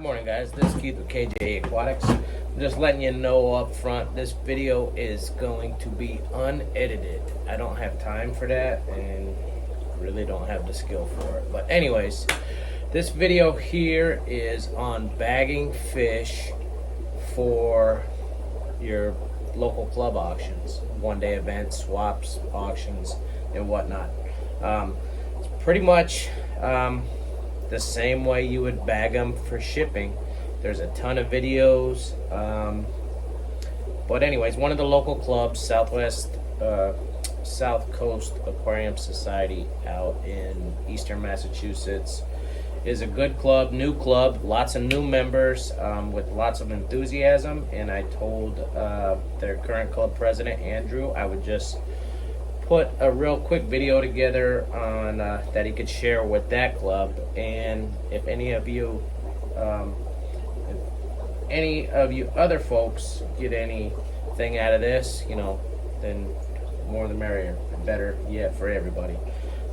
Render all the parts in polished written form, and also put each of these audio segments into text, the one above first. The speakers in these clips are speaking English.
Good morning, guys. This is Keith with KJ Aquatics. I'm just letting you know up front, this video is going to be unedited. I don't have time for that and really don't have the skill for it. But anyways, this video here is on bagging fish for your local club auctions, one-day events, swaps, auctions, and whatnot. It's pretty much the same way you would bag them for shipping. There's a ton of videos, but anyways, one of the local clubs, South Coast Aquarium Society out in Eastern Massachusetts, is a good club, new club, lots of new members with lots of enthusiasm. And I told their current club president, Andrew, I would just put a real quick video together on that he could share with that club. And if any of you other folks get anything out of this, you know, then more the merrier, better yet for everybody.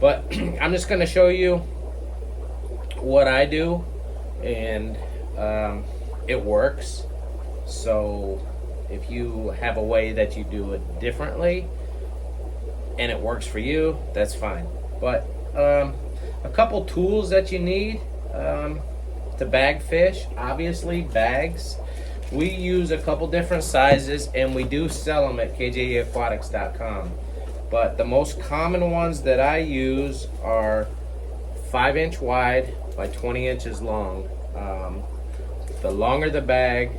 But I'm just going to show you what I do, and it works. So if you have a way that you do it differently and it works for you, that's fine. But a couple tools that you need to bag fish. Obviously, bags. We use a couple different sizes, and we do sell them at kjaquatics.com. But the most common ones that I use are 5-inch wide by 20 inches long. The longer the bag,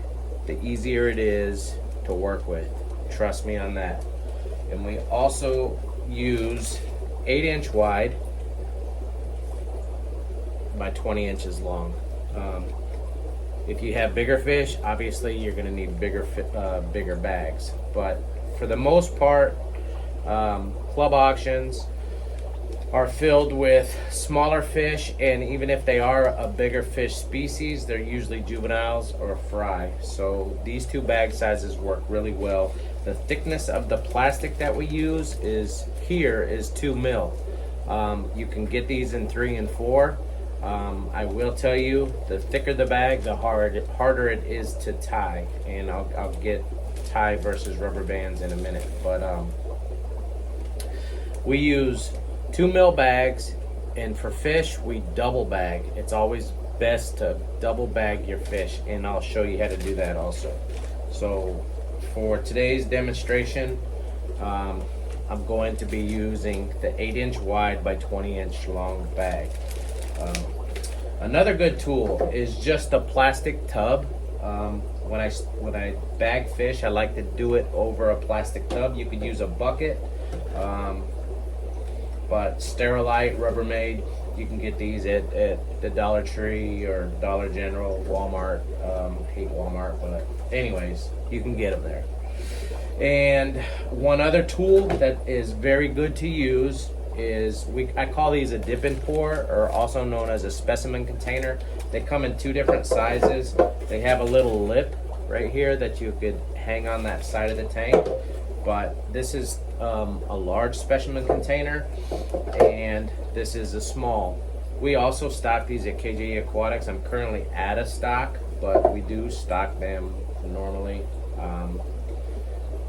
the easier it is to work with. Trust me on that. And we also use 8-inch wide by 20 inches long. If you have bigger fish, obviously you're going to need bigger bags. But for the most part, club auctions are filled with smaller fish, and even if they are a bigger fish species, they're usually juveniles or fry. So these two bag sizes work really well. The thickness of the plastic that we use is 2 mil. You can get these in 3 and 4. I will tell you, the thicker the bag, the harder it is to tie, and I'll get tie versus rubber bands in a minute. But we use 2 mil bags, and for fish we double bag. It's always best to double bag your fish, and I'll show you how to do that also. So for today's demonstration, I'm going to be using the 8-inch wide by 20-inch long bag. Another good tool is just a plastic tub. When I bag fish, I like to do it over a plastic tub. You could use a bucket, but Sterilite, Rubbermaid, you can get these at the Dollar Tree or Dollar General, Walmart. Hate Walmart, but anyways, you can get them there. And one other tool that is very good to use is, I call these a dip and pour, or also known as a specimen container. They come in 2 different sizes. They have a little lip right here that you could hang on that side of the tank. But this is a large specimen container, and this is a small. We also stock these at KJ Aquatics. I'm currently out of stock, but we do stock them normally,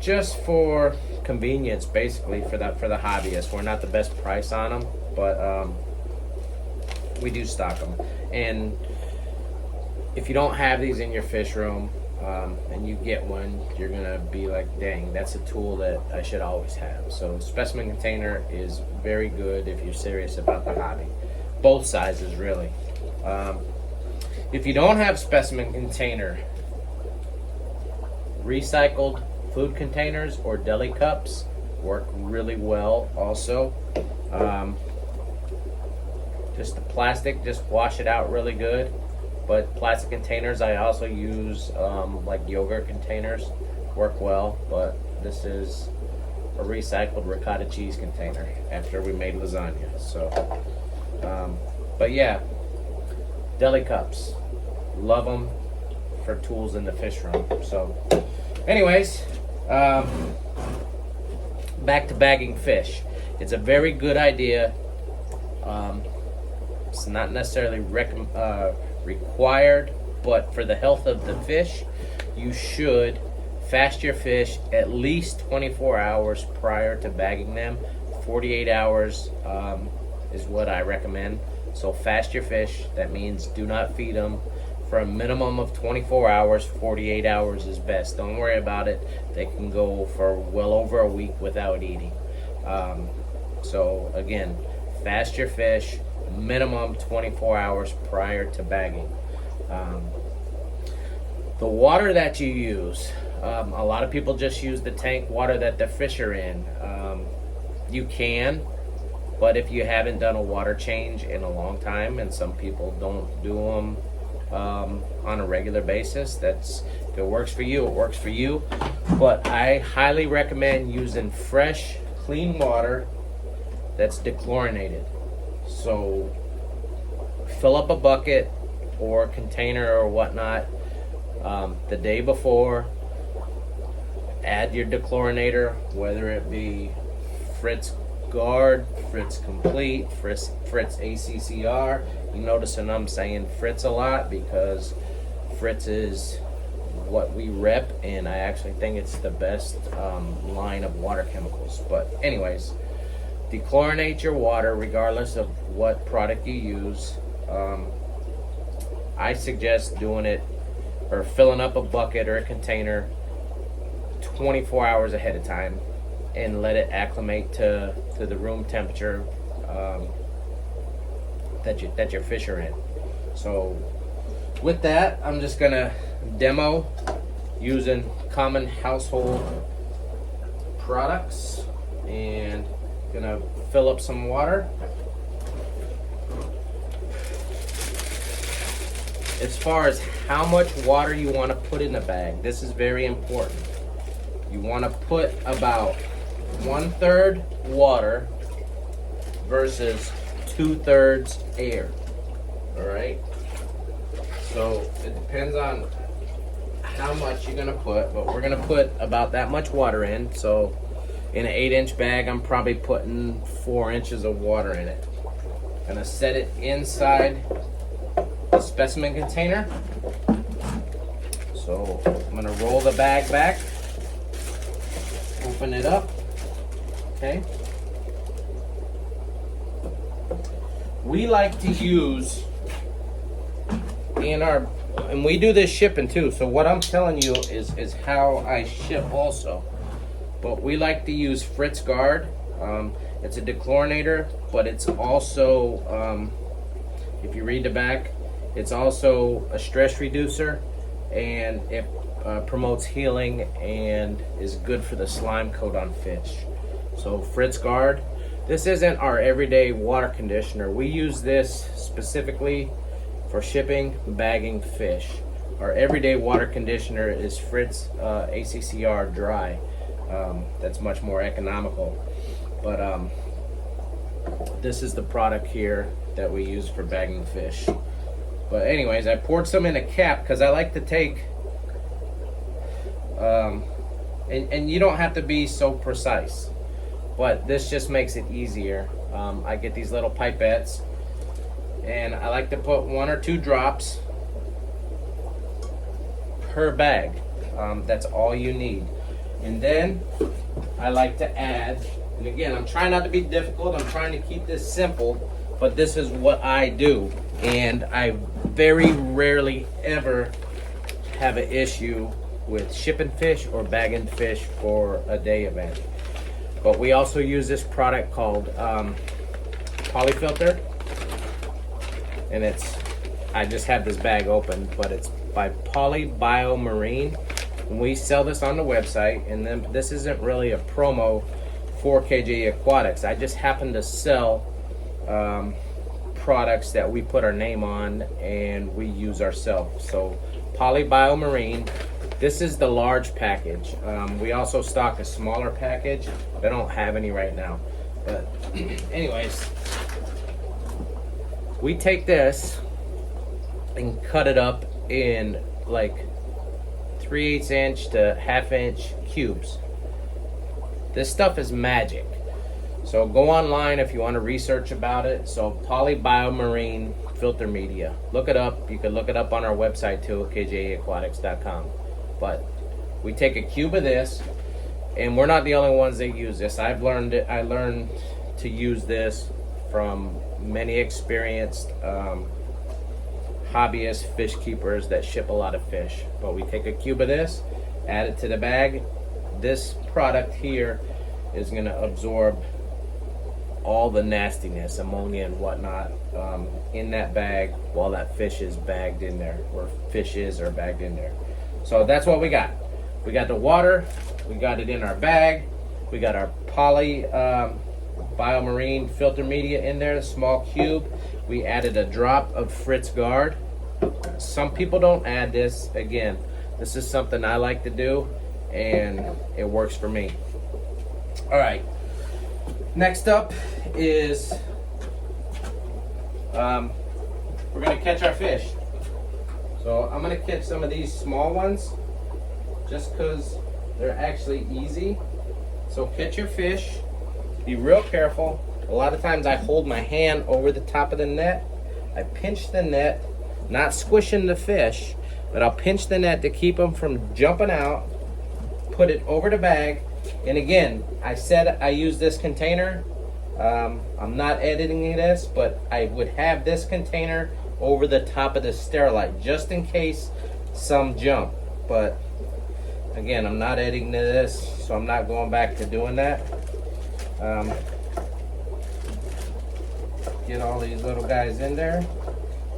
just for convenience, basically, for the hobbyists. We're not the best price on them, but we do stock them. And if you don't have these in your fish room, and you get one, you're gonna be like, dang, that's a tool that I should always have. So specimen container is very good if you're serious about the hobby. Both sizes, really. If you don't have specimen container, recycled food containers or deli cups work really well also. Just the plastic, just wash it out really good. But plastic containers, I also use like yogurt containers, work well. But this is a recycled ricotta cheese container after we made lasagna. So, but yeah, deli cups, love them for tools in the fish room. So, anyways, back to bagging fish. It's a very good idea. It's not necessarily required, but for the health of the fish, you should fast your fish at least 24 hours prior to bagging them. 48 hours is what I recommend. So fast your fish. That means do not feed them for a minimum of 24 hours. 48 hours is best. Don't worry about it. They can go for well over a week without eating. So again, fast your fish, minimum 24 hours prior to bagging. The water that you use, a lot of people just use the tank water that the fish are in. You can, but if you haven't done a water change in a long time, and some people don't do them on a regular basis, if it works for you, it works for you. But I highly recommend using fresh, clean water that's dechlorinated. So fill up a bucket or container or whatnot the day before. Add your dechlorinator, whether it be Fritz Guard, Fritz Complete, Fritz ACCR. You notice that I'm saying Fritz a lot because Fritz is what we rep, and I actually think it's the best line of water chemicals. But anyways, dechlorinate your water regardless of what product you use. I suggest doing it or filling up a bucket or a container 24 hours ahead of time and let it acclimate to the room temperature that your fish are in. So with that, I'm just gonna demo using common household products and gonna fill up some water. As far as how much water you want to put in the bag, this is very important. You want to put about 1/3 water versus 2/3 air. All right. So it depends on how much you're gonna put, but we're gonna put about that much water in. So in an 8-inch bag, I'm probably putting 4 inches of water in it. Gonna set it inside the specimen container. So I'm gonna roll the bag back, open it up. Okay. We like to use and we do this shipping too. So what I'm telling you is how I ship also. But we like to use Fritz Guard. It's a dechlorinator, but it's also, if you read the back, it's also a stress reducer, and it promotes healing and is good for the slime coat on fish. So Fritz Guard. This isn't our everyday water conditioner. We use this specifically for shipping, bagging fish. Our everyday water conditioner is Fritz ACCR Dry. That's much more economical. But this is the product here that we use for bagging fish. But anyways, I poured some in a cap because I like to take, and you don't have to be so precise, but this just makes it easier. I get these little pipettes, and I like to put 1 or 2 drops per bag. That's all you need. And then I like to add, and again, I'm trying not to be difficult, I'm trying to keep this simple, but this is what I do. And I very rarely ever have an issue with shipping fish or bagging fish for a day event. But we also use this product called Polyfilter, and I just have this bag open, but it's by PolyBio-Marine. And we sell this on the website, and then this isn't really a promo for KJ Aquatics. I just happen to sell products that we put our name on and we use ourselves. So PolyBio-Marine. This is the large package. We also stock a smaller package. I don't have any right now. But anyways, we take this and cut it up in like 3/8 inch to 1/2 inch cubes. This stuff is magic. So go online if you want to research about it. So PolyBio-Marine filter media. Look it up. You can look it up on our website too, kjaquatics.com. But we take a cube of this, and we're not the only ones that use this. I learned to use this from many experienced hobbyist fish keepers that ship a lot of fish. But we take a cube of this, add it to the bag. This product here is going to absorb all the nastiness, ammonia and whatnot, in that bag while that fish is bagged in there, or fishes are bagged in there. So that's what we got. We got the water, we got it in our bag, we got our PolyBio-Marine filter media in there, a small cube. We added a drop of Fritz Guard. Some people don't add this. Again, this is something I like to do, and it works for me. All right. Next up is we're gonna catch our fish. So I'm gonna catch some of these small ones just because they're actually easy. So catch your fish, be real careful. A lot of times I hold my hand over the top of the net. I pinch the net, not squishing the fish, but I'll pinch the net to keep them from jumping out, put it over the bag. And again, I said I use this container. I'm not editing this, but I would have this container over the top of the Sterilite just in case some jump. But again, I'm not editing this, so I'm not going back to doing that. Get all these little guys in there.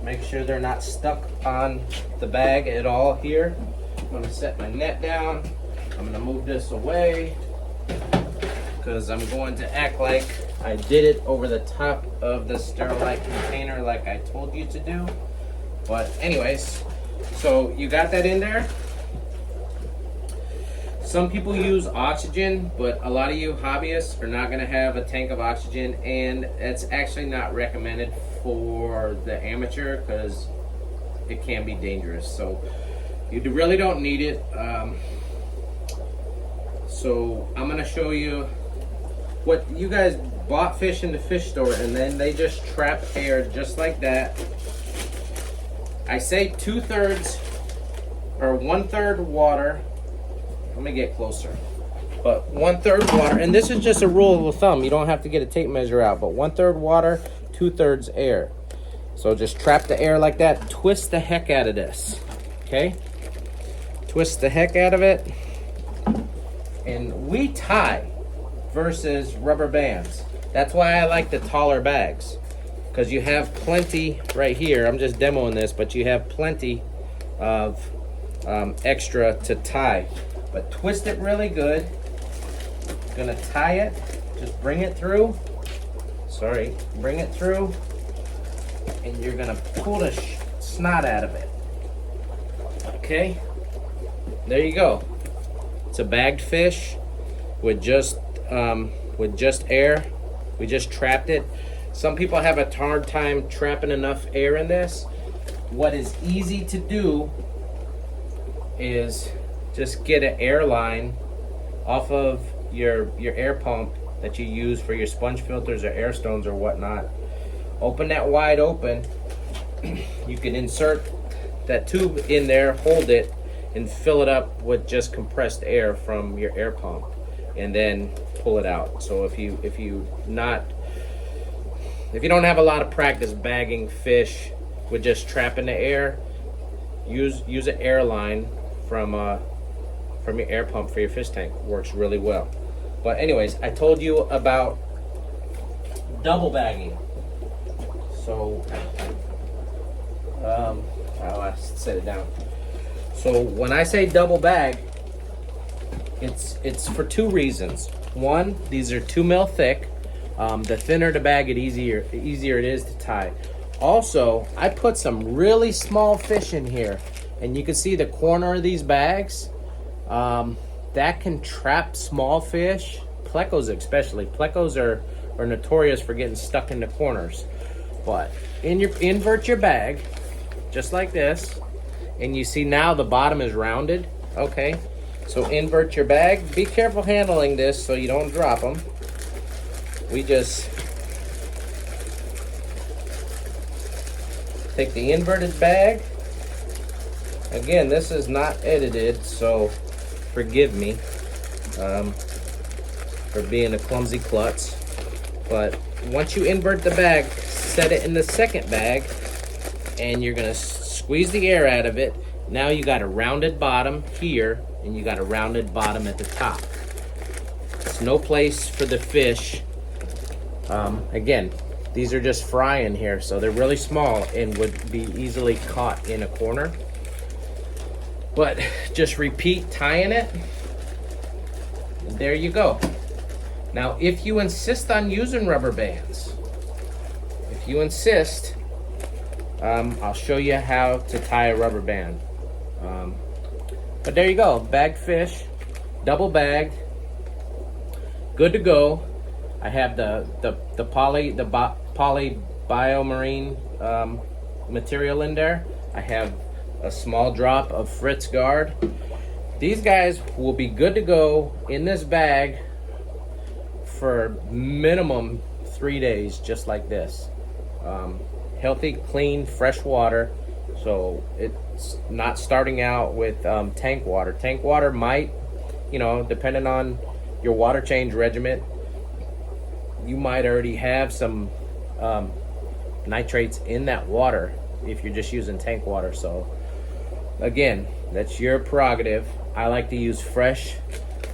Make sure they're not stuck on the bag at all here. I'm going to set my net down. I'm going to move this away because I'm going to act like I did it over the top of the Sterilite container like I told you to do. But anyways, so you got that in there. Some people use oxygen, but a lot of you hobbyists are not going to have a tank of oxygen, and it's actually not recommended for the amateur because it can be dangerous. So you really don't need it. So I'm going to show you what you guys bought fish in the fish store, and then they just trap air just like that. I say 2/3 or 1/3 water. Let me get closer. But 1/3 water, and this is just a rule of thumb. You don't have to get a tape measure out, but 1/3 water, 2/3 air. So just trap the air like that. Twist the heck out of this. Okay? Twist the heck out of it. And we tie versus rubber bands. That's why I like the taller bags, because you have plenty right here. I'm just demoing this, but you have plenty of extra to tie. But twist it really good. Gonna tie it. Just bring it through. Sorry, bring it through, and you're gonna pull the snot out of it. Okay, there you go. It's a bagged fish with just air. We just trapped it. Some people have a hard time trapping enough air in this. What is easy to do is just get an air line off of your air pump that you use for your sponge filters or air stones or whatnot. Open that wide open. You can insert that tube in there, hold it, and fill it up with just compressed air from your air pump, and then pull it out. So if you don't have a lot of practice bagging fish with just trapping the air, use an air line from your air pump for your fish tank. Works really well. But anyways, I told you about double bagging. So I set it down. So when I say double bag, it's for two reasons. One, these are 2 mil thick. The thinner the bag, the easier it is to tie. Also, I put some really small fish in here, and you can see the corner of these bags. That can trap small fish, plecos especially. Plecos are notorious for getting stuck in the corners. But invert your bag, just like this, and you see now the bottom is rounded. Okay, so invert your bag. Be careful handling this so you don't drop them. We just take the inverted bag. Again, this is not edited, so forgive me for being a clumsy klutz. But once you invert the bag, set it in the second bag, and you're gonna squeeze the air out of it. Now you got a rounded bottom here, and you got a rounded bottom at the top. There's no place for the fish. Again, these are just frying here, so they're really small and would be easily caught in a corner. But just repeat tying it. And there you go. Now, if you insist on using rubber bands, if you insist, I'll show you how to tie a rubber band. But there you go, bagged fish, double bagged, good to go. I have the PolyBio-Marine material in there. I have a small drop of Fritz Guard. These guys will be good to go in this bag for minimum 3 days, just like this. Healthy, clean, fresh water. So it's not starting out with tank water. Tank water might, you know, depending on your water change regimen, you might already have some nitrates in that water if you're just using tank water. So again, that's your prerogative. I like to use fresh,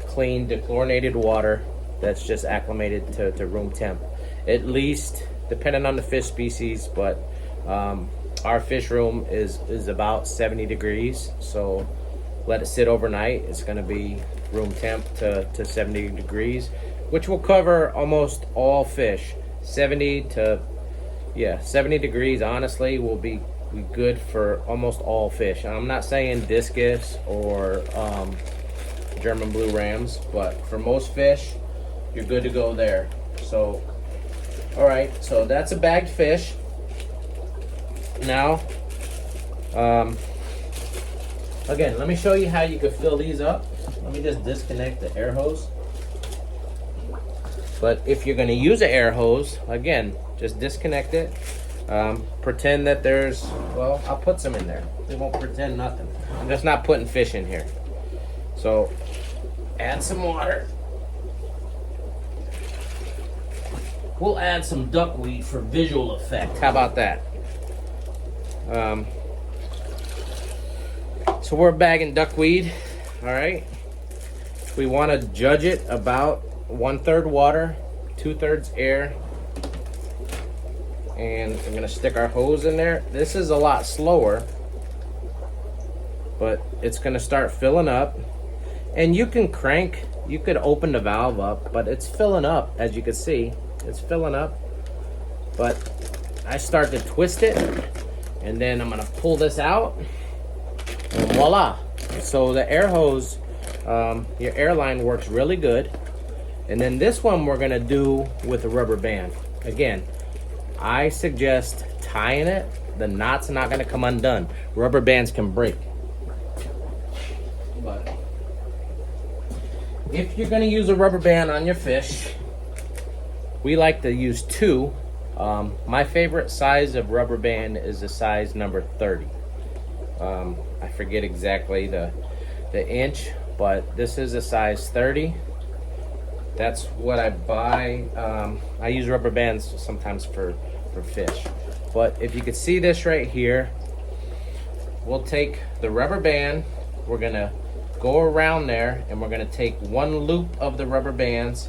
clean, dechlorinated water that's just acclimated to room temp. At least, depending on the fish species, but our fish room is about 70 degrees. So let it sit overnight. It's gonna be room temp to 70 degrees, which will cover almost all fish. 70 degrees, honestly, will be good for almost all fish. I'm not saying discus or German blue rams, but for most fish, you're good to go there. So, all right, so that's a bagged fish. Now, again, let me show you how you could fill these up. Let me just disconnect the air hose. But if you're going to use an air hose, again, just disconnect it. Pretend that there's, well, I'll put some in there. They won't pretend nothing. I'm just not putting fish in here. So add some water. We'll add some duckweed for visual effect. How about that? So we're bagging duckweed. All right. We want to judge it about 1/3 water, 2/3 air. And I'm gonna stick our hose in there. This is a lot slower, but it's gonna start filling up. And you can crank, you could open the valve up, but it's filling up, as you can see. It's filling up. But I start to twist it, and then I'm gonna pull this out, and voila. So the air hose, your airline works really good. And then this one we're gonna do with a rubber band. Again, I suggest tying it. The knot's not gonna come undone. Rubber bands can break. But if you're gonna use a rubber band on your fish, we like to use 2. My favorite size of rubber band is the size number 30. I forget exactly the inch, but this is a size 30. That's what I buy. I use rubber bands sometimes for fish. But if you could see this right here, we'll take the rubber band, we're gonna go around there, and we're gonna take one loop of the rubber bands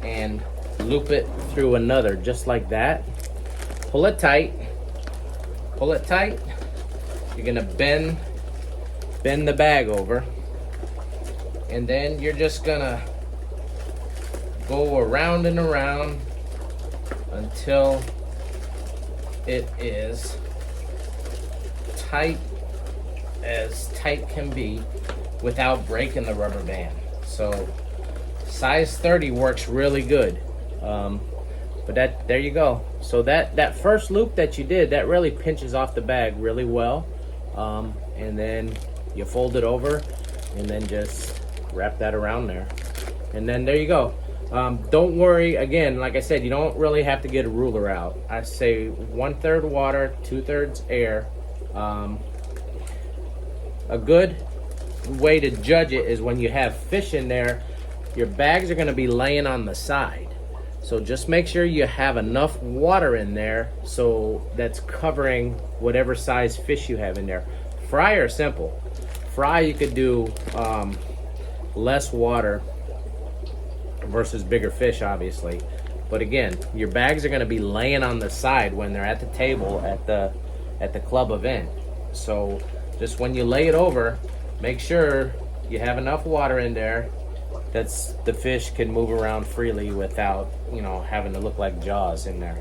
and loop it through another, just like that. Pull it tight. Pull it tight. You're gonna bend the bag over, and then you're just gonna go around and around until it is tight as tight can be without breaking the rubber band. So size 30 works really good. But there you go. So that first loop that you did, that really pinches off the bag really well. And then you fold it over and then just wrap that around there. And then there you go. Don't worry, again, like I said, you don't really have to get a ruler out. I say 1/3 water, 2/3 air. A good way to judge it is when you have fish in there, your bags are going to be laying on the side. So just make sure you have enough water in there so that's covering whatever size fish you have in there. Fry are simple. Fry, you could do less water versus bigger fish, obviously. But again, your bags are going to be laying on the side when they're at the table at the club event. So just when you lay it over, make sure you have enough water in there that's the fish can move around freely without, you know, having to look like jaws in there.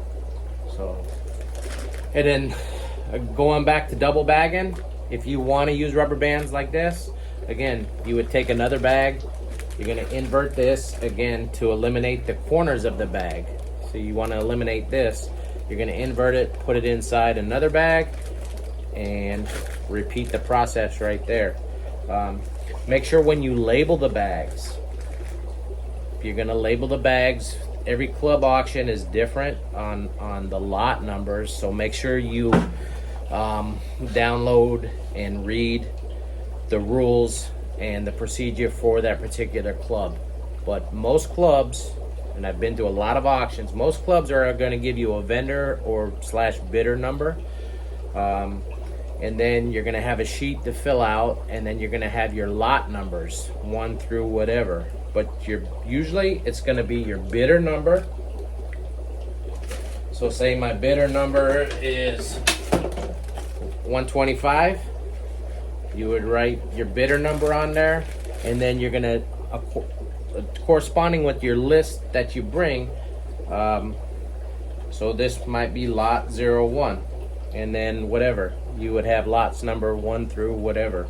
So, and then going back to double bagging, if you want to use rubber bands like this, again, you would take another bag. You're going to invert this again to eliminate the corners of the bag. So you want to eliminate this. You're going to invert it, put it inside another bag, and repeat the process right there. Make sure when you label the bags, if you're going to label the bags, every club auction is different on the lot numbers. So make sure you download and read the rules and the procedure for that particular club. But most clubs, and I've been to a lot of auctions, most clubs are going to give you a vendor or / bidder number, and then you're going to have a sheet to fill out, and then you're going to have your lot numbers 1 through whatever. But usually it's going to be your bidder number. So say my bidder number is 125. You would write your bidder number on there, and then you're going to, corresponding with your list that you bring, so this might be lot 01, and then whatever, you would have lots number 1 through whatever.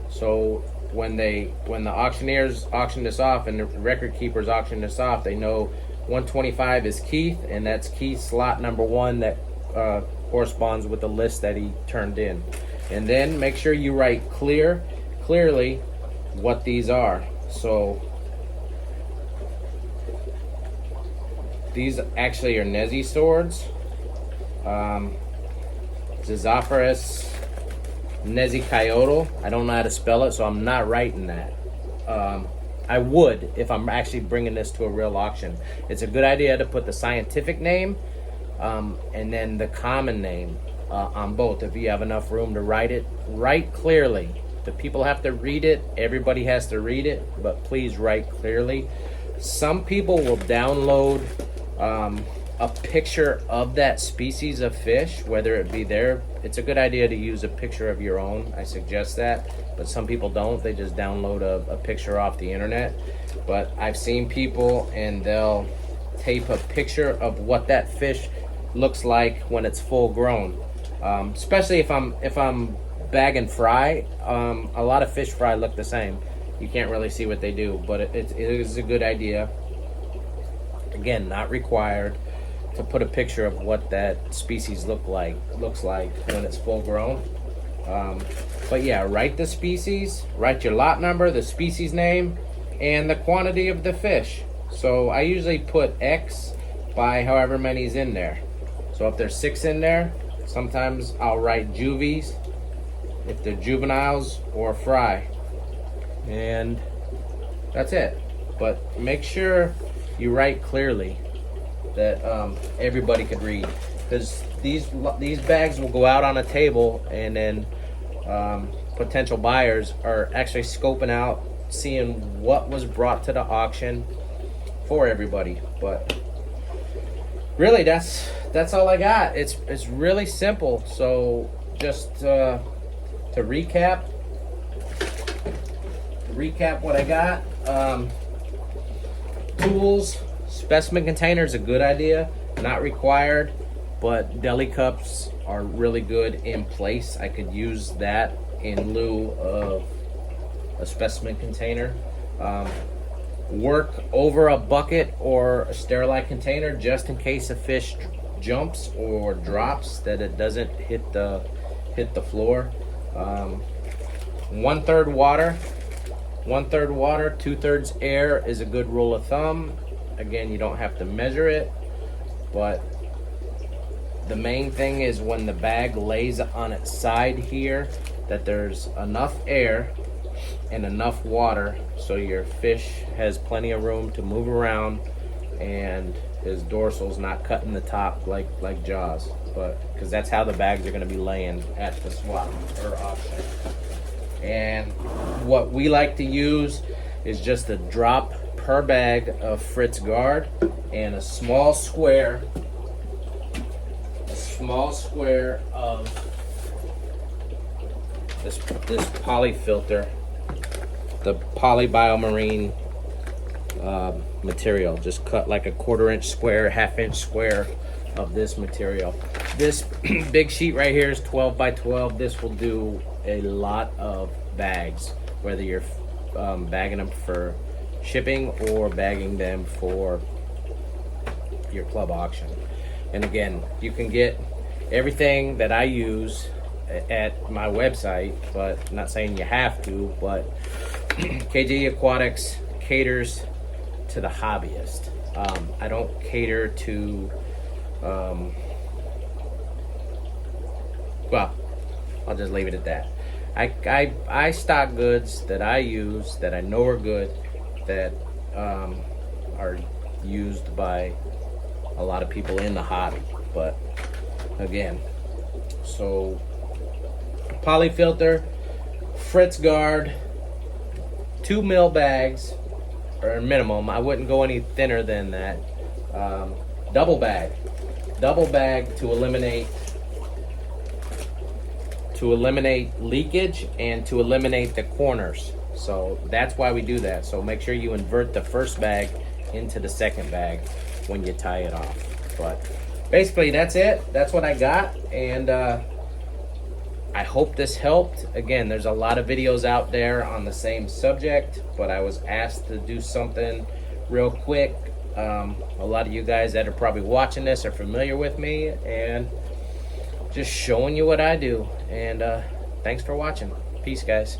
So when the auctioneers auction this off and the record keepers auction this off, they know 125 is Keith, and that's Keith's lot number 1 that corresponds with the list that he turned in. And then make sure you write clearly what these are. So these actually are Nezi swords. Zizopharis Nezikayotl. I don't know how to spell it, so I'm not writing that. I would if I'm actually bringing this to a real auction. It's a good idea to put the scientific name and then the common name on both. If you have enough room to write it, write clearly. The people have to read it. Everybody has to read it, but please write clearly. Some people will download a picture of that species of fish, whether it be there. It's a good idea to use a picture of your own. I suggest that, but some people don't. They just download a picture off the internet. But I've seen people and they'll tape a picture of what that fish looks like when it's full grown. Especially if I'm bagging fry, a lot of fish fry look the same. You can't really see what they do, but it is a good idea. Again, not required, to put a picture of what that species looks like when it's full grown. But yeah, write the species, write your lot number, the species name, and the quantity of the fish. So I usually put X by however many's in there. So if there's 6 in there, sometimes I'll write juvies if they're juveniles or fry, and that's it. But make sure you write clearly that everybody could read, because these bags will go out on a table, and then potential buyers are actually scoping out, seeing what was brought to the auction for everybody. But really, that's all I got. It's really simple. So just to recap what I got. Tools, specimen container is a good idea, not required, but deli cups are really good in place. I could use that in lieu of a specimen container. Work over a bucket or a sterilized container just in case a fish jumps or drops, that it doesn't hit the floor. 1/3 water 1/3 water, 2/3 air is a good rule of thumb. Again, you don't have to measure it, but the main thing is when the bag lays on its side here, that there's enough air and enough water so your fish has plenty of room to move around and his dorsal's not cutting the top like Jaws, but because that's how the bags are going to be laying at the swap or auction. And what we like to use is just a drop per bag of Fritz Guard and a small square of this poly filter, the PolyBio-Marine material. Just cut like a 1/4 inch square, 1/2 inch square of this material. This big sheet right here is 12 by 12. This will do a lot of bags, whether you're bagging them for shipping or bagging them for your club auction. And again, you can get everything that I use at my website, but I'm not saying you have to, but KJ Aquatics caters to the hobbyist. I don't cater to well, I'll just leave it at that. I stock goods that I use, that I know are good, that are used by a lot of people in the hobby. But again, so poly filter, Fritz Guard, 2 mil bags, or minimum. I wouldn't go any thinner than that. Double bag to eliminate leakage and to eliminate the corners. So that's why we do that. So make sure you invert the first bag into the second bag when you tie it off. But basically that's it. That's what I got, and I hope this helped. Again, there's a lot of videos out there on the same subject, but I was asked to do something real quick. A lot of you guys that are probably watching this are familiar with me, and just showing you what I do. And thanks for watching. Peace, guys.